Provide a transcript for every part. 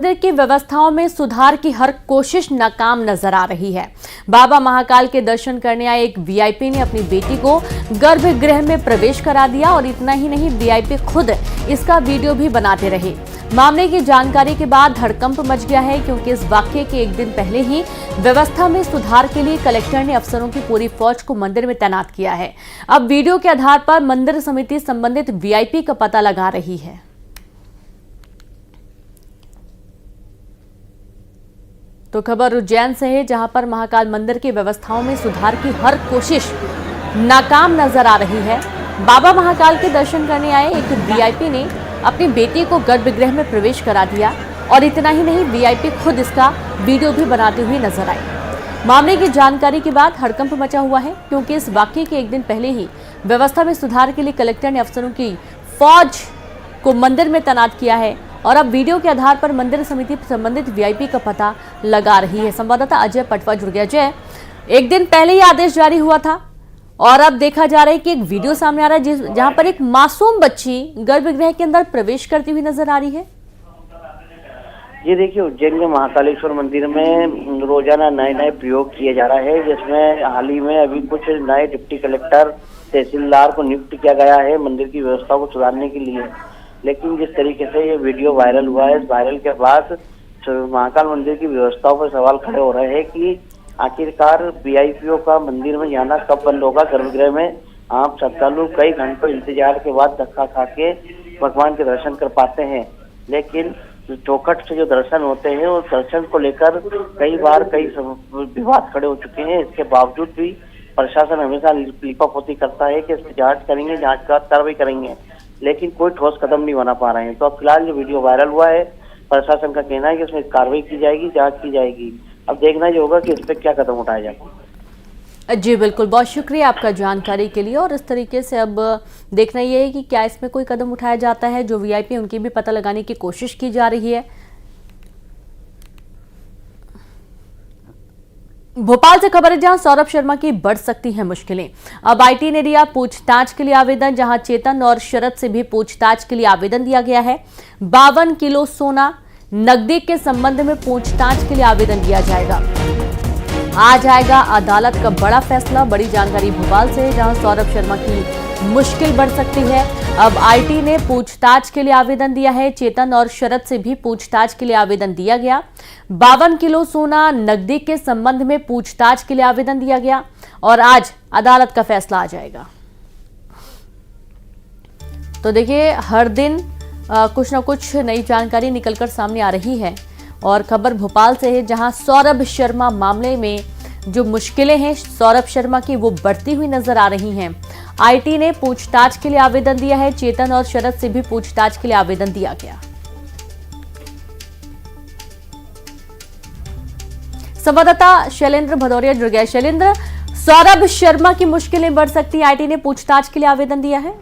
मंदिर की व्यवस्थाओं में सुधार की हर कोशिश नाकाम नजर आ रही है। बाबा महाकाल के दर्शन करने आए एक वीआईपी ने अपनी बेटी को गर्भगृह में प्रवेश करा दिया और इतना ही नहीं, वीआईपी खुद इसका वीडियो भी बनाते रहे। मामले की जानकारी के बाद हड़कंप मच गया है, क्योंकि इस वाकये के एक दिन पहले ही व्यवस्था में सुधार के लिए कलेक्टर ने अफसरों की पूरी फौज को मंदिर में तैनात किया है। अब वीडियो के आधार पर मंदिर समिति संबंधित वीआईपी का पता लगा रही है। तो खबर उज्जैन से है, जहां पर महाकाल मंदिर की व्यवस्थाओं में सुधार की हर कोशिश नाकाम नजर आ रही है। बाबा महाकाल के दर्शन करने आए एक वीआईपी ने अपनी बेटी को गर्भगृह में प्रवेश करा दिया और इतना ही नहीं, वीआईपी खुद इसका वीडियो भी बनाते हुए नजर आए। मामले की जानकारी के बाद हड़कंप मचा हुआ है, क्योंकि इस वाकये के एक दिन पहले ही व्यवस्था में सुधार के लिए कलेक्टर ने अफसरों की फौज को मंदिर में तैनात किया है और अब वीडियो के आधार पर मंदिर समिति संबंधित वीआईपी का पता लगा रही है। संवाददाता अजय पटवा जुड़ गया। अजय, एक दिन पहले ही आदेश जारी हुआ था और अब देखा जा रहा है कि एक वीडियो सामने आ रहा है जहां पर एक मासूम बच्ची गर्भगृह के अंदर प्रवेश करती हुई नजर आ रही है। ये देखिए, उज्जैन के महाकालेश्वर मंदिर में रोजाना नए नए प्रयोग किए जा रहा है, जिसमें हाल ही में अभी कुछ नए डिप्टी कलेक्टर तहसीलदार को नियुक्त किया गया है मंदिर की व्यवस्था को सुधारने के लिए। लेकिन जिस तरीके से ये वीडियो वायरल हुआ है, इस वायरल के बाद महाकाल मंदिर की व्यवस्थाओं पर सवाल खड़े हो रहे हैं कि आखिरकार वीआईपीओ का मंदिर में जाना कब बंद होगा। गर्भगृह में आप श्रद्धालु कई घंटों इंतजार के बाद धक्का खा के भगवान के दर्शन कर पाते हैं, लेकिन चौखट से जो दर्शन होते हैं उस दर्शन को लेकर कई बार कई विवाद खड़े हो चुके हैं। इसके बावजूद भी प्रशासन हमेशा लिपापोती करता है कि इसकी जांच करेंगे, जांच के बाद कार्रवाई करेंगे, लेकिन कोई ठोस कदम नहीं बना पा रहे हैं। तो अब फिलहाल जो वीडियो वायरल हुआ है, प्रशासन का कहना है कि उसमें कार्रवाई की जाएगी, जांच की जाएगी। अब देखना ये होगा कि इस पर क्या कदम उठाया जाए। जी बिल्कुल, बहुत शुक्रिया आपका जानकारी के लिए। और इस तरीके से अब देखना ये है कि क्या इसमें कोई कदम उठाया जाता है। जो वीआईपी उनकी भी पता लगाने की कोशिश की जा रही है। भोपाल से खबर है, जहां सौरभ शर्मा की बढ़ सकती हैं मुश्किलें। अब आईटी ने दिया पूछताछ के लिए आवेदन, जहां चेतन और शरद से भी पूछताछ के लिए आवेदन दिया गया है। 52 किलो सोना नकदी के संबंध में पूछताछ के लिए आवेदन दिया जाएगा। आज आएगा अदालत का बड़ा फैसला। बड़ी जानकारी भोपाल से, जहां सौरभ शर्मा की मुश्किल बढ़ सकती है। अब आईटी ने पूछताछ के लिए आवेदन दिया है, चेतन और शरद से भी पूछताछ के लिए आवेदन दिया गया। 52 किलो सोना नकदी के संबंध में पूछताछ के लिए आवेदन दिया गया और आज अदालत का फैसला आ जाएगा। तो देखिए, हर दिन कुछ ना कुछ नई जानकारी निकलकर सामने आ रही है और खबर भोपाल से है, जहां सौरभ शर्मा मामले में जो मुश्किलें हैं सौरभ शर्मा की, वो बढ़ती हुई नजर आ रही हैं। आईटी ने पूछताछ के लिए आवेदन दिया है, चेतन और शरद से भी पूछताछ के लिए आवेदन दिया गया। संवाददाता शैलेंद्र भदौरिया जुड़ गया। शैलेंद्र, सौरभ शर्मा की मुश्किलें बढ़ सकती है, आईटी ने पूछताछ के लिए आवेदन दिया है।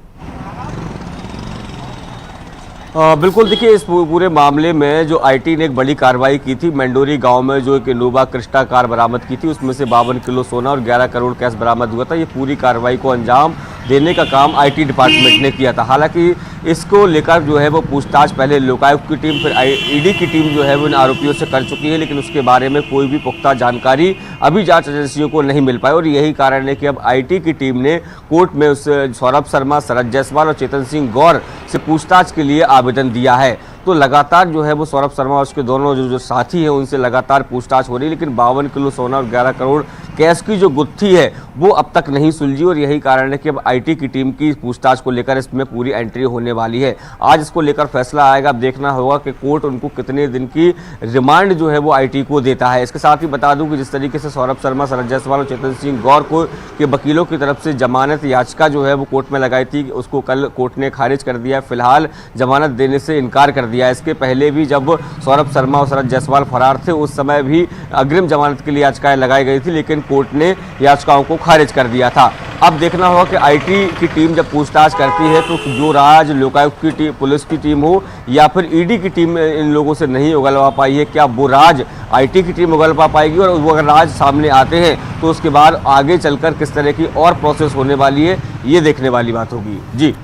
बिल्कुल, देखिए, इस पूरे मामले में जो आईटी ने एक बड़ी कार्रवाई की थी। मंडोरी गांव में जो एक इनोवा क्रिस्टा कार बरामद की थी, उसमें से 52 किलो सोना और 11 करोड़ कैश बरामद हुआ था। ये पूरी कार्रवाई को अंजाम देने का काम आईटी डिपार्टमेंट ने किया था। हालांकि इसको लेकर जो है वो पूछताछ पहले लोकायुक्त की टीम, फिर ईडी की टीम जो है वो इन आरोपियों से कर चुकी है, लेकिन उसके बारे में कोई भी पुख्ता जानकारी अभी जांच एजेंसियों को नहीं मिल पाई। और यही कारण है कि अब आईटी की टीम ने कोर्ट में उस सौरभ शर्मा, शरद जायसवाल और चेतन सिंह गौर से पूछताछ के लिए आवेदन दिया है। तो लगातार जो है वो सौरभ शर्मा और उसके दोनों जो साथी हैं उनसे लगातार पूछताछ हो रही है, लेकिन 52 किलो सोना और 11 करोड़ कैश की जो गुत्थी है वो अब तक नहीं सुलझी। और यही कारण है कि अब आईटी की टीम की पूछताछ को लेकर इसमें पूरी एंट्री होने वाली है। आज इसको लेकर फैसला आएगा। अब देखना होगा कि कोर्ट उनको कितने दिन की रिमांड जो है वो आईटी को देता है। इसके साथ ही बता दूं कि जिस तरीके से सौरभ शर्मा, शरद जायसवाल और चेतन सिंह गौर को के वकीलों की तरफ से जमानत याचिका जो है वो कोर्ट में लगाई थी, उसको कल कोर्ट ने खारिज कर दिया। फिलहाल जमानत देने से इनकार कर दिया। इसके पहले भी जब सौरभ शर्मा और शरद जायसवाल फरार थे, उस समय भी अग्रिम जमानत के लिए याचिकाएं लगाई गई थी, लेकिन कोर्ट ने याचिकाओं को खारिज कर दिया था। अब देखना होगा कि आईटी की टीम जब पूछताछ करती है तो जो राज्य लोकायुक्त की टीम, पुलिस की टीम हो या फिर ईडी की टीम इन लोगों से नहीं उगलवा पाई है, क्या वो राज्य आईटी की टीम उगलवा पाएगी? और वो अगर राज्य सामने आते हैं तो उसके बाद आगे चलकर किस तरह की और प्रोसेस होने वाली है, ये देखने वाली बात होगी।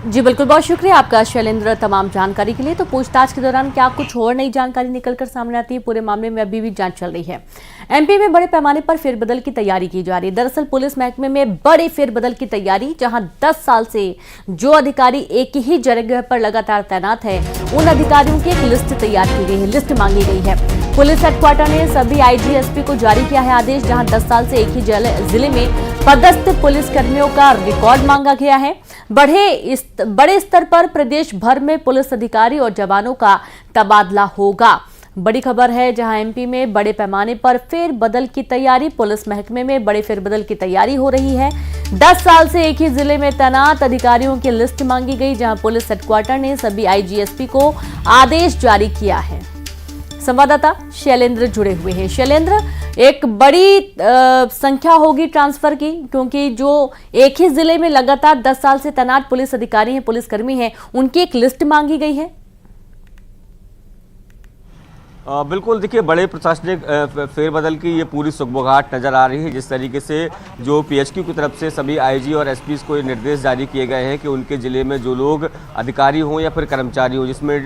जी बिल्कुल, बहुत शुक्रिया आपका शैलेंद्र तमाम जानकारी के लिए। तो पूछताछ के दौरान क्या कुछ और नई जानकारी निकलकर सामने आती है? पूरे मामले में अभी भी जांच चल रही है। एमपी में बड़े पैमाने पर फेरबदल की तैयारी की जा रही है। दरअसल पुलिस महकमे में बड़े फेरबदल की तैयारी, जहां 10 साल से जो अधिकारी एक ही जगह पर लगातार तैनात है, उन अधिकारियों की एक लिस्ट तैयार की गई है, लिस्ट मांगी गई है। पुलिस हेडक्वार्टर ने सभी आईजी, एसपी को जारी किया है आदेश, जहां 10 साल से एक ही जिले में पदस्थ पुलिस कर्मियों का रिकॉर्ड मांगा गया है। बड़े स्तर पर प्रदेश भर में पुलिस अधिकारी और जवानों का तबादला होगा। बड़ी खबर है, जहां एमपी में बड़े पैमाने पर फेरबदल की तैयारी, पुलिस महकमे में बड़े फेरबदल की तैयारी हो रही है। 10 साल से एक ही जिले में तैनात अधिकारियों की लिस्ट मांगी गई, जहां पुलिस हेडक्वार्टर ने सभी आईजी, एसपी को आदेश जारी किया है। संवाददाता शैलेंद्र जुड़े हुए हैं। शैलेंद्र, एक बड़ी संख्या होगी ट्रांसफर की, क्योंकि जो एक ही जिले में लगातार 10 साल से तैनात पुलिस अधिकारी हैं, पुलिसकर्मी हैं, उनकी एक लिस्ट मांगी गई है। बिल्कुल, देखिए बड़े प्रशासनिक फेरबदल की ये पूरी सुगबुगाहट नज़र आ रही है। जिस तरीके से जो पीएचक्यू की तरफ से सभी आईजी और एसपी को ये निर्देश जारी किए गए हैं कि उनके ज़िले में जो लोग अधिकारी हों या फिर कर्मचारी हों, जिसमें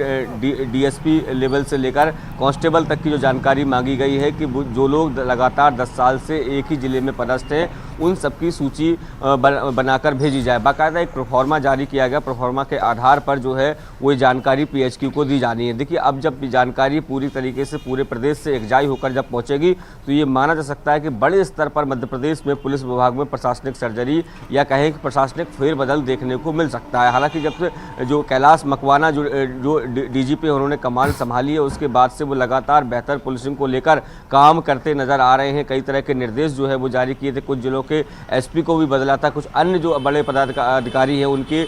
डीएसपी लेवल से लेकर कांस्टेबल तक की जो जानकारी मांगी गई है कि जो लोग लगातार 10 साल से एक ही ज़िले में पदस्थ हैं, उन सबकी सूची बनाकर भेजी जाए। बाकायदा एक प्रोफार्मा जारी किया गया, प्रोफार्मा के आधार पर जो है वो जानकारी पीएचक्यू को दी जानी है। देखिए, अब जब जानकारी पूरी तरीके से पूरे प्रदेश से एकजाई होकर जब पहुंचेगी तो ये माना जा सकता है कि बड़े स्तर पर मध्य प्रदेश में पुलिस विभाग में प्रशासनिक सर्जरी या कहें कि प्रशासनिक फेरबदल देखने को मिल सकता है। हालांकि जब से जो कैलाश मकवाना जो डीजीपी उन्होंने कमान संभाली है, उसके बाद से वो लगातार बेहतर पुलिसिंग को लेकर काम करते नजर आ रहे हैं। कई तरह के निर्देश जो है वो जारी किए थे, कुछ जिलों के एसपी को भी बदला था, कुछ अन्य जो बड़े पदाधिकारी हैं उनके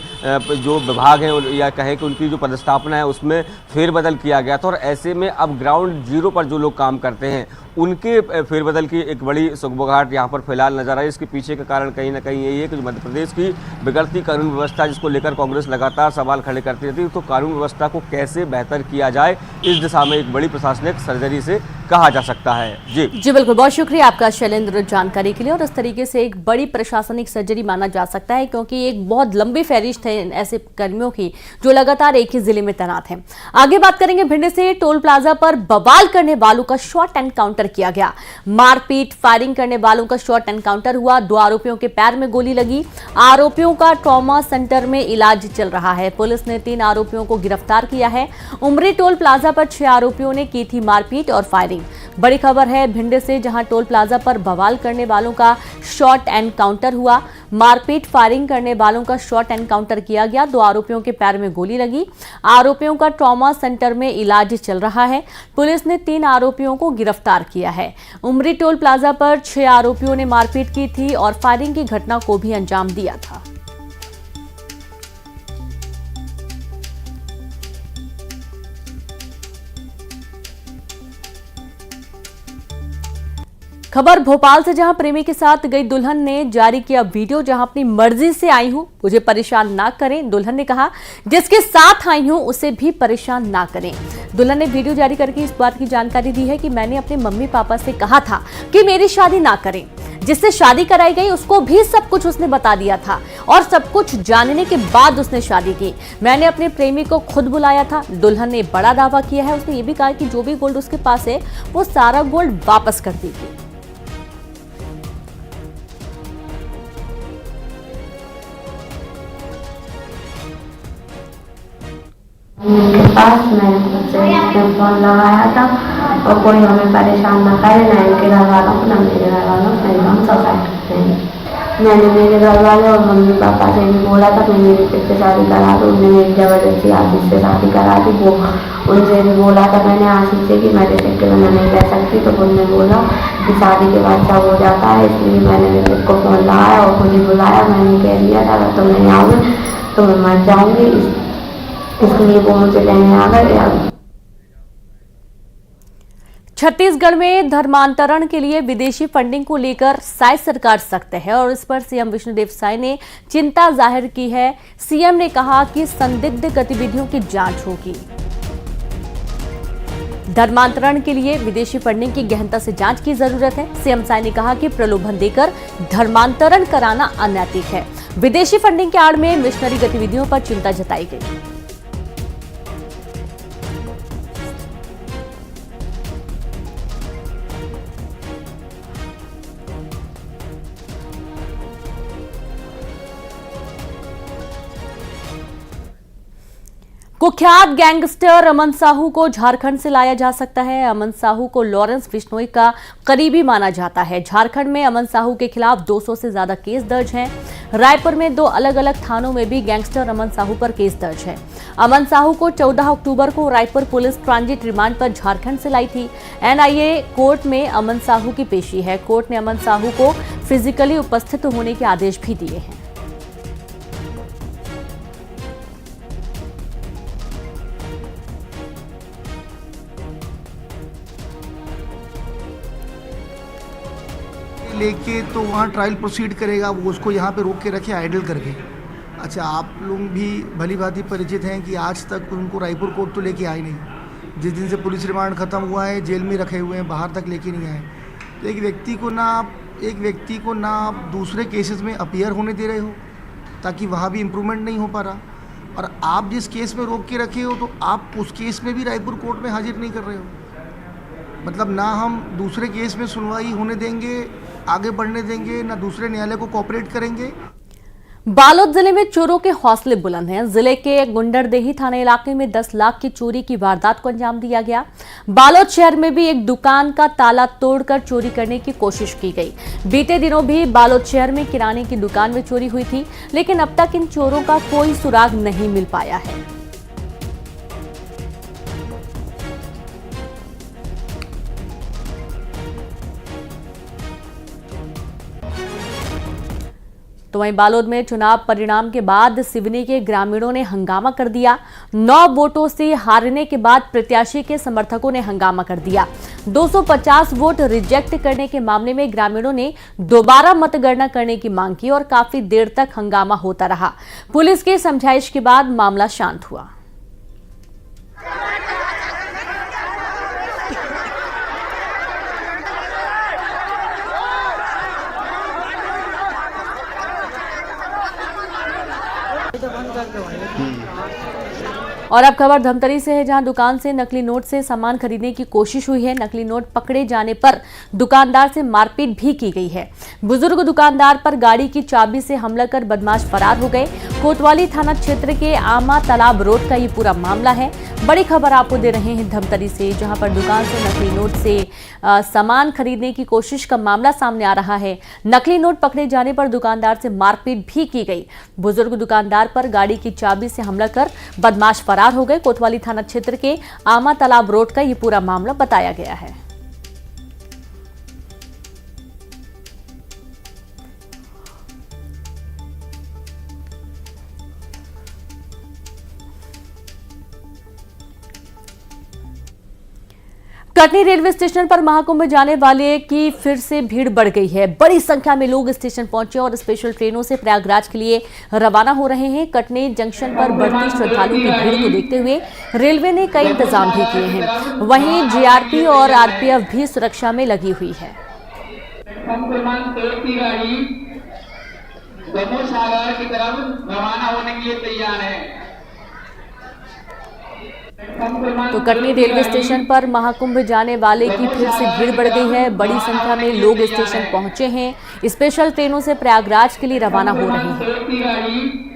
जो विभाग हैं या कहें कि उनकी जो पदस्थापना है उसमें फेरबदल किया गया था। और ऐसे में अब ग्राउंड जीरो पर जो लोग काम करते हैं उनके फेरबदल की एक बड़ी सुगबुगाहट यहाँ पर फिलहाल नजर आई। इसके पीछे का कारण कहीं ना कहीं यही है कि जो मध्य प्रदेश की बिगड़ती कानून व्यवस्था, जिसको लेकर कांग्रेस लगातार सवाल खड़े करती रहती है, तो कानून व्यवस्था को कैसे बेहतर किया जाए, इस दिशा में एक बड़ी प्रशासनिक सर्जरी से कहा जा सकता है। जी बिल्कुल, बहुत शुक्रिया आपका शैलेंद्र जानकारी के लिए। और इस तरीके से एक बड़ी प्रशासनिक सर्जरी माना जा सकता है, क्योंकि एक बहुत लंबी फहरिस्त है ऐसे कर्मियों की जो लगातार एक ही जिले में तैनात हैं। आगे बात करेंगे भिंड से। टोल प्लाजा पर बवाल करने वालों का शॉट एनकाउंटर किया गया। मारपीट, फायरिंग करने वालों का शॉट एनकाउंटर हुआ। 2 आरोपियों के पैर में गोली लगी। आरोपियों का ट्रॉमा सेंटर में इलाज चल रहा है। पुलिस ने 3 आरोपियों को गिरफ्तार किया है। उमरी टोल प्लाजा पर 6 आरोपियों ने की थी मारपीट और फायरिंग। बड़ी खबर है भिंड से, जहां टोल प्लाजा पर बवाल करने वालों का शॉट एनकाउंटर हुआ। मारपीट, फायरिंग करने वालों का शॉट एनकाउंटर किया गया। 2 आरोपियों के पैर में गोली लगी। आरोपियों का ट्रॉमा सेंटर में इलाज चल रहा है। पुलिस ने 3 आरोपियों को गिरफ्तार किया है। उमरी टोल प्लाजा पर 6 आरोपियों ने मारपीट की थी और फायरिंग की घटना को भी अंजाम दिया था। खबर भोपाल से, जहां प्रेमी के साथ गई दुल्हन ने जारी किया वीडियो, जहां अपनी मर्जी से आई हूं, मुझे परेशान ना करें। दुल्हन ने कहा जिसके साथ आई हूं उसे भी परेशान ना करें। दुल्हन ने वीडियो जारी करके इस बात की जानकारी दी है कि मैंने अपने मम्मी पापा से कहा था कि मेरी शादी ना करें। जिससे शादी कराई गई उसको भी सब कुछ उसने बता दिया था और सब कुछ जानने के बाद उसने शादी की। मैंने अपने प्रेमी को खुद बुलाया था। दुल्हन ने बड़ा दावा किया है। उसने ये भी कहा कि जो भी गोल्ड उसके पास है वो सारा गोल्ड वापस कर देगी। उनके पास मैंने खुद से फोन लगाया था और कोई हमें परेशान ना करे, ना इनके घर वालों को, ना मेरे घर वालों को। हम सुसाइड करते हैं। मैंने मेरे घर वाले और मम्मी पापा से भी बोला था कि मेरी फिर से शादी करा दो। उन्होंने मेरी जबरदस्ती आशीष से शादी करा दी। वो उनसे भी बोला था मैंने आशीष से कि मैं रिसिप्ट के बिना नहीं रह सकती, तो उन्होंने बोला कि शादी के बाद सब हो जाता है, इसलिए मैंने रिसिप्ट को फोन लगाया और खुद ही बुलाया। मैंने कह दिया था अगर तुम नहीं आओगे तो मैं मर जाऊँगी, इसलिए वो मुझे लेने आ गए। छत्तीसगढ़ में धर्मांतरण के लिए विदेशी फंडिंग को लेकर साय सरकार सख्त है और इस पर सीएम विष्णुदेव साय ने चिंता जाहिर की है। सीएम ने कहा कि संदिग्ध गतिविधियों की जांच होगी। धर्मांतरण के लिए विदेशी फंडिंग की गहनता से जांच की जरूरत है। सीएम साय ने कहा कि प्रलोभन देकर धर्मांतरण कराना अनैतिक है। विदेशी फंडिंग के आड़ में मिशनरी गतिविधियों पर चिंता जताई गई। कुख्यात गैंगस्टर अमन साहू को झारखंड से लाया जा सकता है। अमन साहू को लॉरेंस बिश्नोई का करीबी माना जाता है। झारखंड में अमन साहू के खिलाफ 200 से ज्यादा केस दर्ज हैं। रायपुर में 2 अलग अलग थानों में भी गैंगस्टर अमन साहू पर केस दर्ज है। अमन साहू को 14 अक्टूबर को रायपुर पुलिस ट्रांजिट रिमांड पर झारखंड से लाई थी। एनआईए कोर्ट में अमन साहू की पेशी है। कोर्ट ने अमन साहू को फिजिकली उपस्थित होने के आदेश भी दिए हैं। लेके तो वहाँ ट्रायल प्रोसीड करेगा, वो उसको यहाँ पे रोक के रखे आइडल करके। अच्छा, आप लोग भी भली भांति परिचित हैं कि आज तक उनको रायपुर कोर्ट तो लेके आए नहीं। जिस दिन से पुलिस रिमांड ख़त्म हुआ है जेल में रखे हुए हैं, बाहर तक लेके नहीं आए। तो एक व्यक्ति को ना आप दूसरे केसेस में अपीयर होने दे रहे हो ताकि वहाँ भी इम्प्रूवमेंट नहीं हो पा रहा, और आप जिस केस में रोक के रखे हो तो आप उस केस में भी रायपुर कोर्ट में हाजिर नहीं कर रहे हो। मतलब ना हम दूसरे केस में सुनवाई होने देंगे, आगे बढ़ने देंगे, ना दूसरे न्यायालय को कोऑपरेट करेंगे। बालोद जिले में चोरों के हौसले बुलंद हैं। जिले के गुंडरदेही थाना इलाके में 10 लाख की चोरी की वारदात को अंजाम दिया गया। बालोद शहर में भी एक दुकान का ताला तोड़कर चोरी करने की कोशिश की गई। बीते दिनों भी बालोद शहर में किराने की दुकान में चोरी हुई थी, लेकिन अब तक इन चोरों का कोई सुराग नहीं मिल पाया है। तो वहीं बालोद में चुनाव परिणाम के बाद सिवनी के ग्रामीणों ने हंगामा कर दिया। 9 वोटों से हारने के बाद प्रत्याशी के समर्थकों ने हंगामा कर दिया। 250 वोट रिजेक्ट करने के मामले में ग्रामीणों ने दोबारा मतगणना करने की मांग की और काफी देर तक हंगामा होता रहा। पुलिस के समझाइश के बाद मामला शांत हुआ। और अब खबर धमतरी से है, जहां दुकान से नकली नोट से सामान खरीदने की कोशिश हुई है। नकली नोट पकड़े जाने पर दुकानदार से मारपीट भी की गई है। बुजुर्ग दुकानदार पर गाड़ी की चाबी से हमला कर बदमाश फरार हो गए। कोतवाली थाना क्षेत्र के आमा तालाब रोड का ये पूरा मामला है। बड़ी खबर आपको दे रहे हैं धमतरी से, जहां पर दुकान से नकली नोट से सामान खरीदने की कोशिश का मामला सामने आ रहा है। नकली नोट पकड़े जाने पर दुकानदार से मारपीट भी की गई। बुजुर्ग दुकानदार पर गाड़ी की चाबी से हमला कर बदमाश फरार हो गए। कोतवाली थाना क्षेत्र के आमा तालाब रोड का ये पूरा मामला बताया गया है। कटनी रेलवे स्टेशन पर महाकुंभ जाने वाले की फिर से भीड़ बढ़ गई है। बड़ी संख्या में लोग स्टेशन पहुंचे और स्पेशल ट्रेनों से प्रयागराज के लिए रवाना हो रहे हैं। कटनी जंक्शन पर बढ़ती श्रद्धालुओं की भीड़ को देखते हुए रेलवे ने कई इंतजाम भी किए हैं। वहीं जीआरपी और आरपीएफ भी सुरक्षा में लगी हुई है। की तरफ रवाना होने के लिए तैयार है। तो कटनी रेलवे स्टेशन पर महाकुंभ जाने वाले की फिर से भीड़ बढ़ गई है। बड़ी संख्या में लोग स्टेशन पहुंचे हैं। स्पेशल ट्रेनों से प्रयागराज के लिए रवाना हो रहे हैं।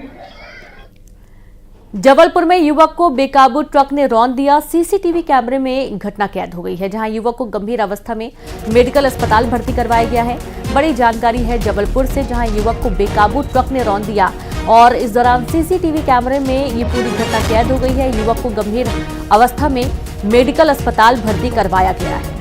जबलपुर में युवक को बेकाबू ट्रक ने रौंद दिया। सीसीटीवी कैमरे में घटना कैद हो गई है, जहां युवक को गंभीर अवस्था में मेडिकल अस्पताल भर्ती करवाया गया है। बड़ी जानकारी है जबलपुर से, जहां युवक को बेकाबू ट्रक ने रौंद दिया और इस दौरान सीसीटीवी कैमरे में ये पूरी घटना कैद हो गई है। युवक को गंभीर अवस्था में मेडिकल अस्पताल भर्ती करवाया गया है।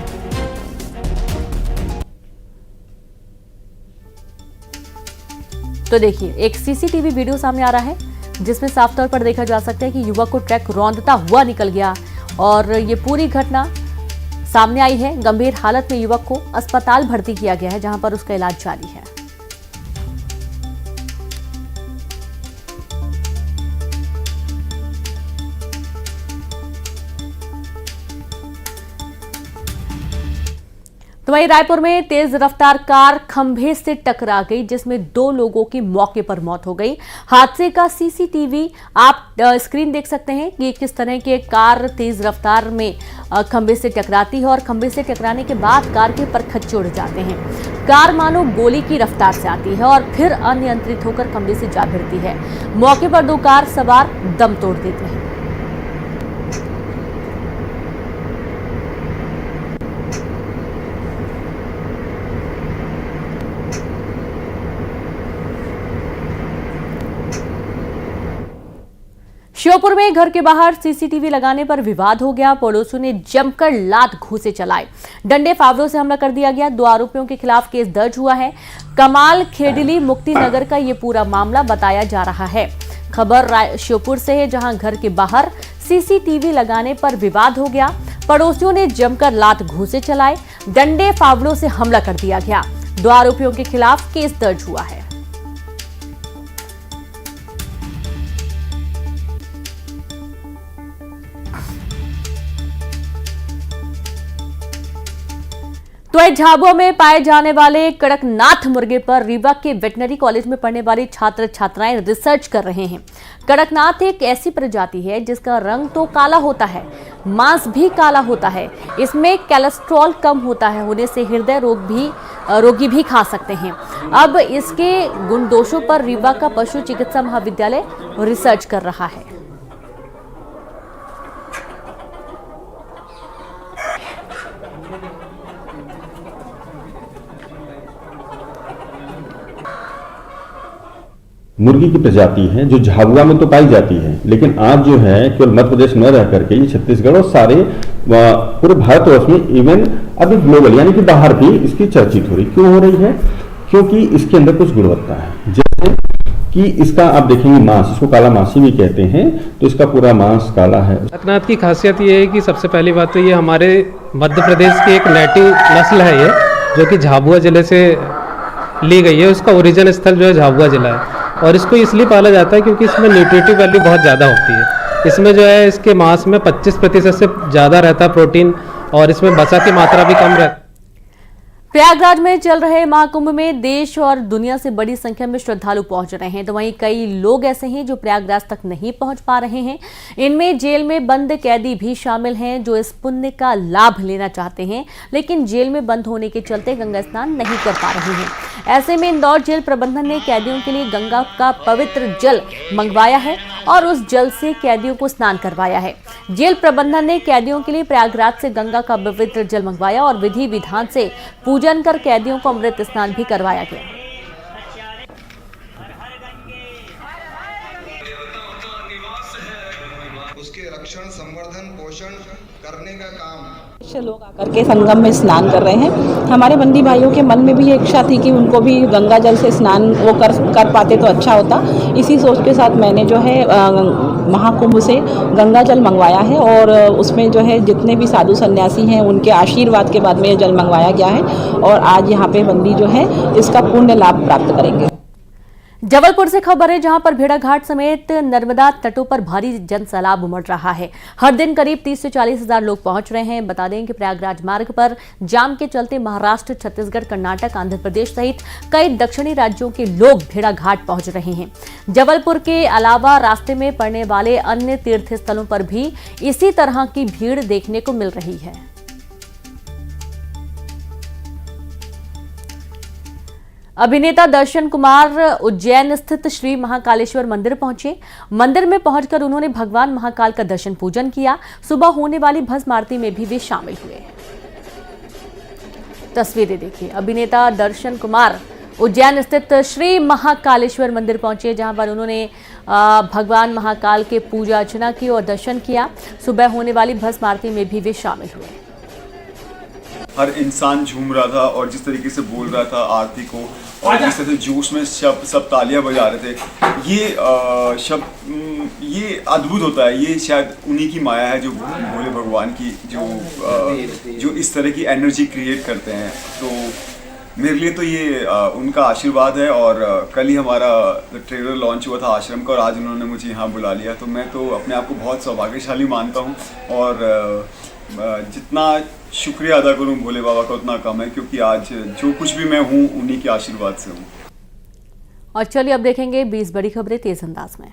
तो देखिए, एक सीसीटीवी वीडियो सामने आ रहा है जिसमें साफ तौर पर देखा जा सकता है कि युवक को ट्रक रौंदता हुआ निकल गया और ये पूरी घटना सामने आई है। गंभीर हालत में युवक को अस्पताल भर्ती किया गया है, जहां पर उसका इलाज जारी है। तो वहीं रायपुर में तेज रफ्तार कार खंभे से टकरा गई, जिसमें 2 लोगों की मौके पर मौत हो गई। हादसे का सीसीटीवी आप स्क्रीन देख सकते हैं कि किस तरह की कार तेज रफ्तार में खंभे से टकराती है और खंभे से टकराने के बाद कार के परखच्चे उड़ जाते हैं। कार मानो गोली की रफ्तार से आती है और फिर अनियंत्रित होकर खंभे से जा भिड़ती है। मौके पर 2 कार सवार दम तोड़ देते हैं। श्योपुर में घर के बाहर सीसीटीवी लगाने पर विवाद हो गया। पड़ोसियों ने जमकर लात घूंसे चलाए, डंडे फावड़ों से हमला कर दिया गया। 2 आरोपियों के खिलाफ केस दर्ज हुआ है। कमाल खेडली मुक्ति नगर का ये पूरा मामला बताया जा रहा है। खबर श्योपुर से है, जहां घर के बाहर सीसीटीवी लगाने पर विवाद हो गया। पड़ोसियों ने जमकर लात घूंसे चलाए, डंडे फावड़ों से हमला कर दिया गया। 2 आरोपियों के खिलाफ केस दर्ज हुआ है। तो झाबुआ में पाए जाने वाले कड़कनाथ मुर्गे पर रीवा के वेटनरी कॉलेज में पढ़ने वाली छात्र छात्राएं रिसर्च कर रहे हैं। कड़कनाथ एक ऐसी प्रजाति है जिसका रंग तो काला होता है, मांस भी काला होता है। इसमें कोलेस्ट्रॉल कम होता है, होने से हृदय रोगी भी खा सकते हैं। अब इसके गुण दोषों पर रीवा का पशु चिकित्सा महाविद्यालय रिसर्च कर रहा है। मुर्गी की प्रजाति है जो झाबुआ में तो पाई जाती है, लेकिन आज जो है केवल मध्य प्रदेश में रह करके ये छत्तीसगढ़ और सारे पूरे भारतवर्ष में, इवन अभी ग्लोबल यानी कि बाहर भी इसकी चर्चित हो रही। क्यों हो रही है? क्योंकि इसके अंदर कुछ गुणवत्ता है। जैसे कि इसका आप देखेंगे मांस, इसको काला मांसी भी कहते हैं, तो इसका पूरा मांस काला है। कड़कनाथ की खासियत ये है कि सबसे पहली बात तो ये हमारे मध्य प्रदेश की एक नेटिव नस्ल है ये, जो कि झाबुआ जिले से ली गई है। उसका ओरिजिन स्थल जो है झाबुआ जिला है और इसको इसलिए पाला जाता है क्योंकि इसमें न्यूट्रिटिव वैल्यू बहुत ज़्यादा होती है। इसमें जो है इसके मांस में 25% से ज़्यादा रहता है प्रोटीन और इसमें वसा की मात्रा भी कम रहती है। प्रयागराज में चल रहे महाकुंभ में देश और दुनिया से बड़ी संख्या में श्रद्धालु पहुंच रहे हैं, तो वहीं कई लोग ऐसे हैं जो प्रयागराज तक नहीं पहुंच पा रहे हैं। इनमें जेल में बंद कैदी भी शामिल हैं जो इस पुण्य का लाभ लेना चाहते हैं, लेकिन जेल में बंद होने के चलते गंगा स्नान नहीं कर पा रहे हैं। ऐसे में इंदौर जेल प्रबंधन ने कैदियों के लिए गंगा का पवित्र जल मंगवाया है और उस जल से कैदियों को स्नान करवाया है। जेल प्रबंधन ने कैदियों के लिए प्रयागराज से गंगा का पवित्र जल मंगवाया और विधि विधान से पूजन कर कैदियों को अमृत स्नान भी करवाया गया। उसके रक्षण, संवर्धन, पोषण करने का काम लोग आकर के संगम में स्नान कर रहे हैं। हमारे बंदी भाइयों के मन में भी ये इच्छा थी कि उनको भी गंगा जल से स्नान वो कर पाते तो अच्छा होता। इसी सोच के साथ मैंने जो है महाकुंभ से गंगा जल मंगवाया है और उसमें जो है जितने भी साधु सन्यासी हैं उनके आशीर्वाद के बाद में ये जल मंगवाया गया है और आज यहाँ पे बंदी जो है इसका पुण्य लाभ प्राप्त करेंगे। जबलपुर से खबर है, जहां पर भेड़ा घाट समेत नर्मदा तटों पर भारी जन सैलाब उमड़ रहा है। हर दिन करीब 30 से 40 हजार लोग पहुंच रहे हैं। बता दें कि प्रयागराज मार्ग पर जाम के चलते महाराष्ट्र, छत्तीसगढ़, कर्नाटक, आंध्र प्रदेश सहित कई दक्षिणी राज्यों के लोग भेड़ा घाट पहुंच रहे हैं। जबलपुर के अलावा रास्ते में पड़ने वाले अन्य तीर्थ स्थलों पर भी इसी तरह की भीड़ देखने को मिल रही है। अभिनेता दर्शन कुमार उज्जैन स्थित श्री महाकालेश्वर मंदिर पहुंचे। मंदिर में पहुंचकर उन्होंने भगवान महाकाल का दर्शन पूजन किया। सुबह होने वाली भस्म आरती में भी वे शामिल हुए। तस्वीरें देखिए, अभिनेता दर्शन कुमार उज्जैन स्थित श्री महाकालेश्वर मंदिर पहुंचे, जहां पर उन्होंने भगवान महाकाल के पूजा अर्चना की और दर्शन किया। सुबह होने वाली भस्म आरती में भी वे शामिल हुए। हर इंसान झूम रहा था और जिस तरीके से बोल रहा था आरती को, और जिस तरह से जोश में सब तालियां बजा रहे थे, ये अद्भुत होता है। ये शायद उन्हीं की माया है, जो भोले भगवान की, जो इस तरह की एनर्जी क्रिएट करते हैं। तो मेरे लिए तो ये उनका आशीर्वाद है। और कल ही हमारा ट्रेलर लॉन्च हुआ था आश्रम का, और आज उन्होंने मुझे यहाँ बुला लिया, तो मैं तो अपने आप को बहुत सौभाग्यशाली मानता हूँ। और जितना शुक्रिया अदा करूँ भोले बाबा का उतना कम है, क्योंकि आज जो कुछ भी मैं हूँ उन्हीं के आशीर्वाद से हूँ। और चलिए अब देखेंगे 20 बड़ी खबरें तेज अंदाज में।